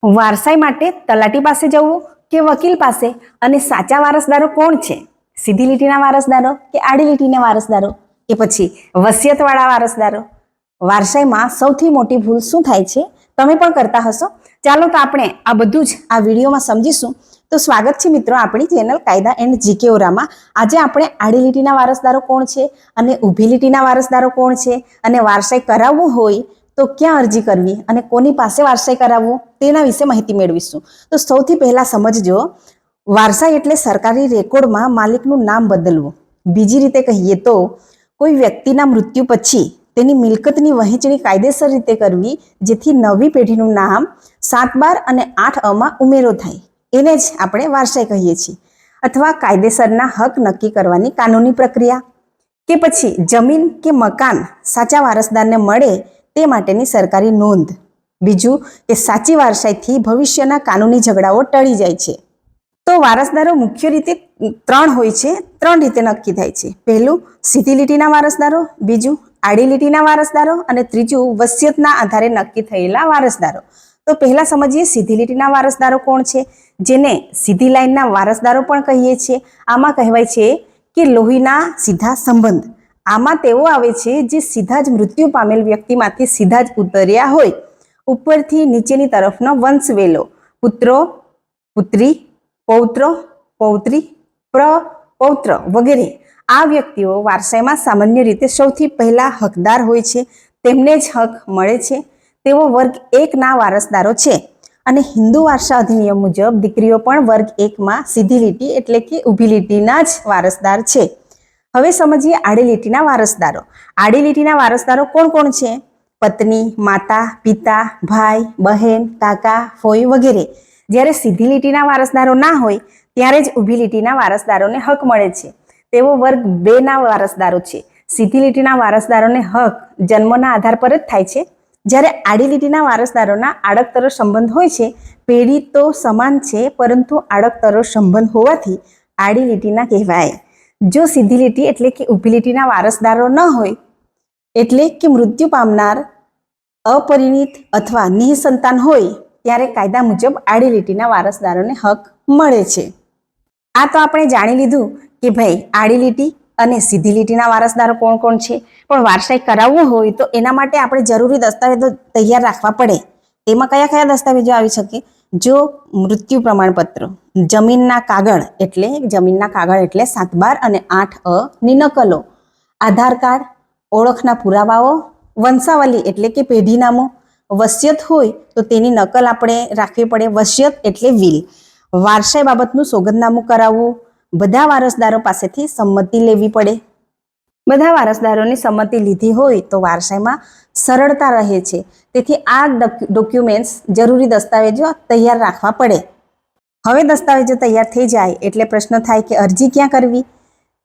વારસાઈ માટે તલાટી પાસે જવું કે વકીલ પાસે, અને સાચા વારસદારો કોણ છે? સીધી લીટીના વારસદારો કે આડી લીટીના વારસદારો કે પછી વસિયતવાળા વારસદારો? વારસાઈમાં સૌથી મોટી ભૂલ શું થાય છે? તમે પણ કરતા હશો. ચાલો તો આપણે આ બધું જ આ વિડીયોમાં સમજીશું. તો સ્વાગત છે મિત્રો આપણી ચેનલ કાયદા એન્ડ જીકે ઓરામાં. આજે આપણે આડી લીટીના વારસદારો કોણ છે અને ઊભી લીટીના વારસદારો કોણ છે, અને વારસાઈ કરાવવું હોય તો ક્યાં અરજી કરવી અને કોની પાસે વારસાઈ કરાવવું તેના વિશે માહિતી મેળવીશું. તો સૌથી પહેલા સમજજો, વારસાઈ એટલે સરકારી રેકોર્ડમાં માલિકનું નામ બદલવું. બીજી રીતે કહીએ તો કોઈ વ્યક્તિના મૃત્યુ પછી તેની મિલકતની વહેંચણી કાયદેસર રીતે કરવી, જેથી નવી પેઢીનું નામ 7(12) અને 8(a)માં ઉમેરો થાય. એને જ આપણે વારસાઈ કહીએ છીએ. અથવા કાયદેસરના હક નક્કી કરવાની કાનૂની પ્રક્રિયા, કે પછી જમીન કે મકાન સાચા વારસદારને મળે તે માટેની સરકારી નોંધ. બીજું કે સાચી વારસાઈથી ભવિષ્યના કાનૂની ઝઘડાઓ ટળી જાય છે. તો વારસદારો મુખ્ય રીતે 3 હોય છે, 3 રીતે નક્કી થાય છે. પહેલું સીધી લીટીના વારસદારો, બીજું આડી લીટીના વારસદારો, અને ત્રીજું વસિયતના આધારે નક્કી થયેલા વારસદારો. તો પહેલા સમજીએ સીધી લીટીના વારસદારો કોણ છે, જેને સીધી લાઈનના વારસદારો પણ કહીએ છીએ. આમાં કહેવાય છે કે લોહીના સીધા સંબંધ. આમાં તેઓ આવે છે જે સીધા જ મૃત્યુ પામેલ વ્યક્તિમાંથી સીધા જ ઉતર્યા હોય. ઉપરથી નીચેની તરફનો વંશવેલો, પુત્રો, પુત્રી, પૌત્ર, પૌત્રી, પ્રપૌત્ર વગેરે આ વ્યક્તિઓ વારસાઈમાં સામાન્ય રીતે સૌથી પહેલા હકદાર હોય છે. તેમને જ હક મળે છે. તેઓ વર્ગ 1ના વારસદારો છે. અને હિન્દુ વારસા અધિનિયમ મુજબ દીકરીઓ પણ વર્ગ 1માં સીધી લીટી એટલે કે ઊભી લીટીના જ વારસદાર છે. હવે સમજીએ આડી લીટીના વારસદારો. આડી લીટીના વારસદારો કોણ કોણ છે? પત્ની, માતા, પિતા, ભાઈ, બહેન, કાકા, ફોઈ વગેરે. જ્યારે સીધી લીટીના વારસદારો ના હોય ત્યારે જ ઊભી લીટીના વારસદારોને હક મળે છે. તેઓ વર્ગ 2ના વારસદારો છે. સીધી લીટીના વારસદારોને હક જન્મના આધાર પર જ થાય છે. જ્યારે આડી લીટીના વારસદારોના આડકતરો સંબંધ હોય છે. પેઢી તો સમાન છે, પરંતુ આડકતરો સંબંધ હોવાથી આડી લીટીના કહેવાય. જો સીધી લીટી એટલે કે ઊભી લીટીના વારસદારો ન હોય, એટલે કે મૃત્યુ પામનાર અપરિણિત અથવા નિઃસંતાન હોય, ત્યારે કાયદા મુજબ આડી લીટીના વારસદારોને હક મળે છે. આ તો આપણે જાણી લીધું કે ભાઈ આડી લીટી અને સીધી લીટીના વારસદારો કોણ કોણ છે. પણ વારસાઈ કરાવવું હોય તો એના માટે આપણે જરૂરી દસ્તાવેજો તૈયાર રાખવા પડે. એમાં કયા કયા દસ્તાવેજો આવી શકે? જો મૃત્યુ પ્રમાણપત્ર, જમીનના કાગળ એટલે 7(12) અને 8(a) ની નકલો, આધાર કાર્ડ, ઓળખના પુરાવાઓ, વંશાવલી એટલે કે પેઢીનામું, વસિયત હોય તો તેની નકલ આપણે રાખવી પડે. વસિયત એટલે વિલ. વારસાઈ બાબતનું સોગંદનામું કરાવવું. બધા વારસદારો પાસેથી સંમતિ લેવી પડે. બધા વારસદારોની સંમતિ લીધી હોય તો વારસાઈમાં સરળતા રહે છે. તેથી આ ડોક્યુમેન્ટ્સ જરૂરી દસ્તાવેજો તૈયાર રાખવા પડે. હવે દસ્તાવેજો તૈયાર થઈ જાય એટલે પ્રશ્ન થાય કે અરજી ક્યાં કરવી?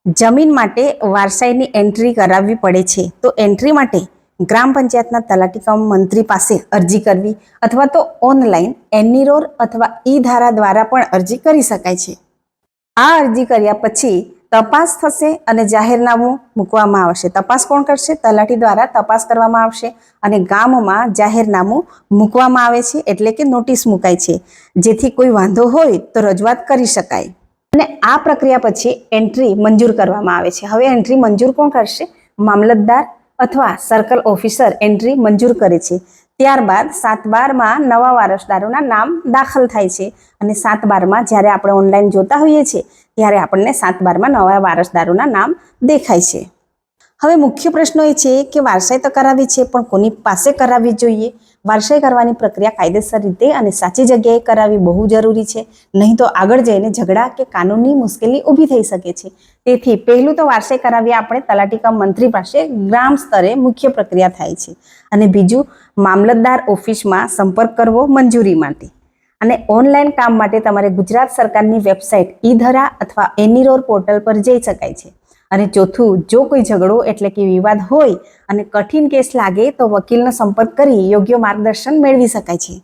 જમીન માટે વારસાઈની એન્ટ્રી કરાવવી પડે છે. તો એન્ટ્રી માટે ગ્રામ પંચાયતના તલાટી કમ મંત્રી પાસે અરજી કરવી, અથવા તો ઓનલાઈન એનીરોર અથવા ઈ-ધારા દ્વારા પણ અરજી કરી શકાય છે. આ અરજી કર્યા પછી તપાસ થશે અને જાહેરનામું મૂકવામાં આવશે. તપાસ કોણ કરશે? તલાટી દ્વારા તપાસ કરવામાં આવશે અને ગામમાં જાહેરનામું મૂકવામાં આવે છે, એટલે કે નોટિસ મુકાય છે, જેથી કોઈ વાંધો હોય તો રજૂઆત કરી શકાય. અને આ પ્રક્રિયા પછી એન્ટ્રી મંજૂર કરવામાં આવે છે. હવે એન્ટ્રી મંજૂર કોણ કરશે? મામલતદાર અથવા સર્કલ ઓફિસર એન્ટ્રી મંજૂર કરે છે. ત્યારબાદ 7(12)માં નવા વારસદારોના નામ દાખલ થાય છે. અને 7(12)માં જ્યારે આપણે ઓનલાઈન જોતા હોઈએ છીએ ત્યારે આપણને 7(12)માં નવા વારસદારોના નામ દેખાય છે. હવે મુખ્ય પ્રશ્નો એ છે કે વારસાઈ તો કરાવી છે, પણ કોની પાસે કરાવવી જોઈએ? વારસાઈ કરવાની પ્રક્રિયા કાયદેસર રીતે અને સાચી જગ્યાએ કરાવવી બહુ જરૂરી છે. નહીં તો આગળ જઈને ઝઘડા કે કાનૂની મુશ્કેલી ઊભી થઈ શકે છે. તેથી પહેલું તો વારસાઈ કરાવી આપણે તલાટી કમ મંત્રી પાસે ગ્રામ સ્તરે મુખ્ય પ્રક્રિયા થાય છે. અને બીજું મામલતદાર ઓફિસમાં સંપર્ક કરવો મંજૂરી માટે. અને ઓનલાઈન કામ માટે તમારે ગુજરાત સરકારની વેબસાઇટ ઈ-ધારા અથવા એનીરોર પોર્ટલ પર જઈ શકાય છે. અને ચોથું, જો કોઈ ઝઘડો એટલે કે વિવાદ હોય અને કઠિન કેસ લાગે તો વકીલનો સંપર્ક કરી યોગ્ય માર્ગદર્શન મેળવી શકાય છે.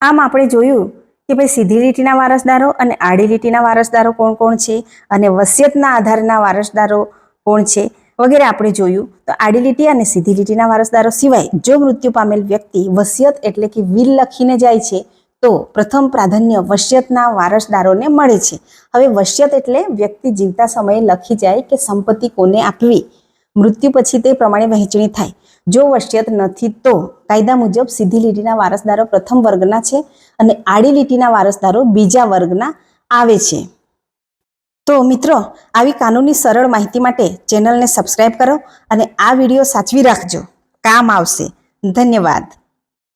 આમ આપણે જોયું કે ભાઈ સીધી લીટીના વારસદારો અને આડી લીટીના વારસદારો કોણ કોણ છે, અને વસિયતના આધારના વારસદારો કોણ છે વગેરે આપણે જોયું. તો આડી લીટી અને સીધી લીટીના વારસદારો સિવાય જો મૃત્યુ પામેલ વ્યક્તિ વસિયત એટલે કે વિલ લખીને જાય છે તો પ્રથમ પ્રાધાન્ય વસિયતના વારસદારોને મળે છે. હવે વસિયત એટલે વ્યક્તિ જીવતા સમયે લખી જાય કે સંપત્તિ કોને આપવી, મૃત્યુ પછી તે પ્રમાણે વહેંચણી થાય. જો વસિયત નથી તો કાયદા મુજબ સીધી લીટીના વારસદારો પ્રથમ વર્ગના છે અને આડી લીટીના વારસદારો બીજા વર્ગના આવે છે. તો મિત્રો, આવી કાનૂની સરળ માહિતી માટે ચેનલને સબસ્ક્રાઇબ કરો અને આ વિડીયો સાચવી રાખજો, કામ આવશે. ધન્યવાદ.